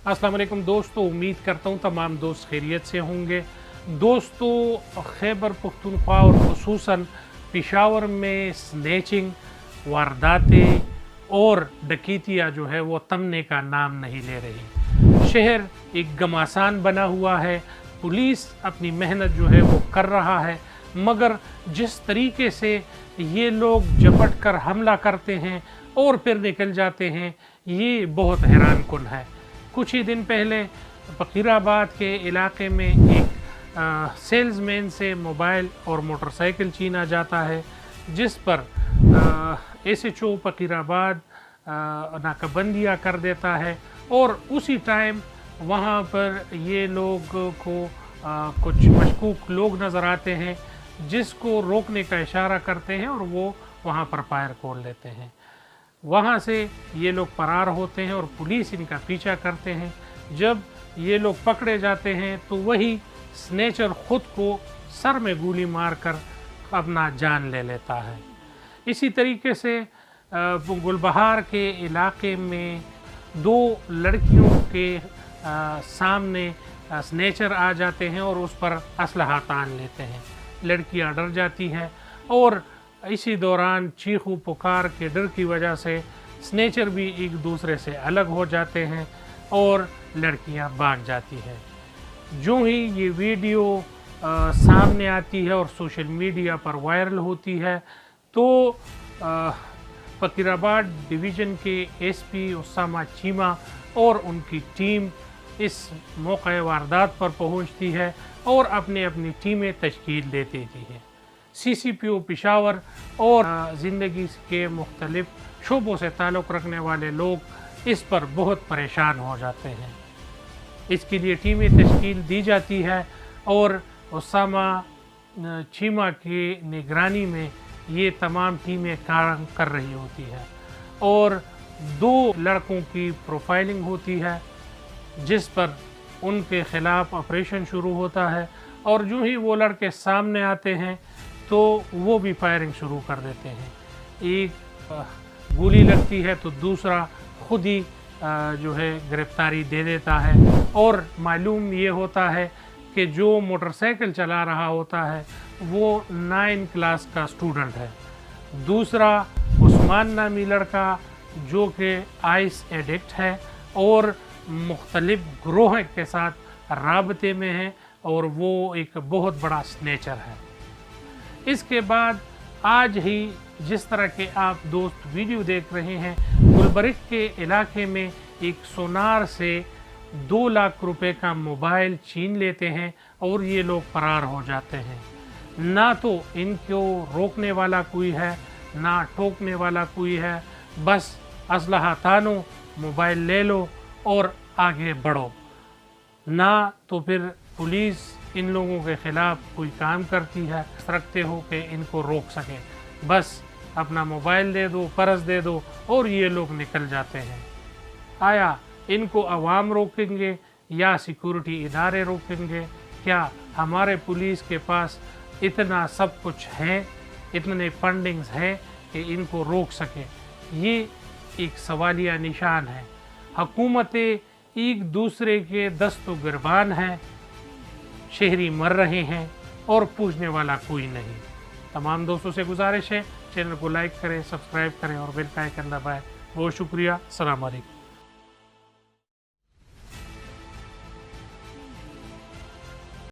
अस्सलाम वालेकुम दोस्तों, उम्मीद करता हूँ तमाम दोस्त खैरियत से होंगे। दोस्तों, खैबर पख्तूनख्वा और खुसूसन पेशावर में स्नैचिंग, वारदातें और डकैतियाँ जो है वो थमने का नाम नहीं ले रही। शहर एक घमासान बना हुआ है। पुलिस अपनी मेहनत जो है वो कर रहा है, मगर जिस तरीके से ये लोग झपट कर हमला करते हैं और फिर निकल जाते हैं, ये बहुत हैरान कुन है। कुछ ही दिन पहले फकीराबाद के इलाके में एक सेल्समैन से मोबाइल और मोटरसाइकिल छीना जाता है, जिस पर SHO फकीराबाद नाकाबंदियाँ कर देता है और उसी टाइम वहाँ पर ये लोग को कुछ मशकूक लोग नज़र आते हैं, जिसको रोकने का इशारा करते हैं और वो वहाँ पर फायर खोल लेते हैं। वहाँ से ये लोग फरार होते हैं और पुलिस इनका पीछा करते हैं। जब ये लोग पकड़े जाते हैं तो वही स्नेचर खुद को सर में गोली मारकर अपना जान ले लेता है। इसी तरीके से गुलबहार के इलाके में दो लड़कियों के सामने स्नेचर आ जाते हैं और उस पर असलहा तान लेते हैं। लड़कियां डर जाती हैं और इसी दौरान चीखू पुकार के डर की वजह से स्नेचर भी एक दूसरे से अलग हो जाते हैं और लड़कियां भाग जाती हैं। जो ही ये वीडियो सामने आती है और सोशल मीडिया पर वायरल होती है तो फकीराबाद डिवीज़न के SP उसामा चीमा और उनकी टीम इस मौके वारदात पर पहुंचती है और अपनी अपनी टीमें तश्कील दे देती है। CCPO पेशावर और ज़िंदगी के मुख्तलिफ शोबों से ताल्लुक़ रखने वाले लोग इस पर बहुत परेशान हो जाते हैं। इसके लिए टीमें तश्कील दी जाती है और उसामा चीमा की निगरानी में ये तमाम टीमें काम कर रही होती है और दो लड़कों की प्रोफाइलिंग होती है, जिस पर उनके ख़िलाफ़ ऑपरेशन शुरू होता है और जो ही वो लड़के सामने आते हैं तो वो भी फायरिंग शुरू कर देते हैं। एक गोली लगती है तो दूसरा खुद ही जो है गिरफ्तारी दे देता है और मालूम ये होता है कि जो मोटरसाइकिल चला रहा होता है वो 9 क्लास का स्टूडेंट है। दूसरा उस्मान नामी लड़का जो कि आइस एडिक्ट है और मुख्तलिफ ग्रोह के साथ राबते में है और वो एक बहुत बड़ा स्नेचर है। इसके बाद आज ही जिस तरह के आप दोस्त वीडियो देख रहे हैं, गुलबर्ग के इलाके में एक सोनार से 2 लाख रुपए का मोबाइल छीन लेते हैं और ये लोग फरार हो जाते हैं। ना तो इनको रोकने वाला कोई है, ना ठोकने वाला कोई है, बस असलहा तानो, मोबाइल ले लो और आगे बढ़ो। ना तो फिर पुलिस इन लोगों के ख़िलाफ़ कोई काम करती है, रखते हो कि इनको रोक सकें, बस अपना मोबाइल दे दो, पर्स दे दो और ये लोग निकल जाते हैं। आया इनको अवाम रोकेंगे या सिक्योरिटी इदारे रोकेंगे? क्या हमारे पुलिस के पास इतना सब कुछ है, इतने फंडिंग्स हैं कि इनको रोक सके? ये एक सवालिया निशान है। हुकूमतें एक दूसरे के दस्तो गिरबान हैं, शहरी मर रहे हैं और पूछने वाला कोई नहीं। तमाम दोस्तों से गुजारिश है चैनल को लाइक करें, सब्सक्राइब करें और बेल का आइकन दबाएं। बहुत शुक्रिया। अस्सलाम वालेकुम।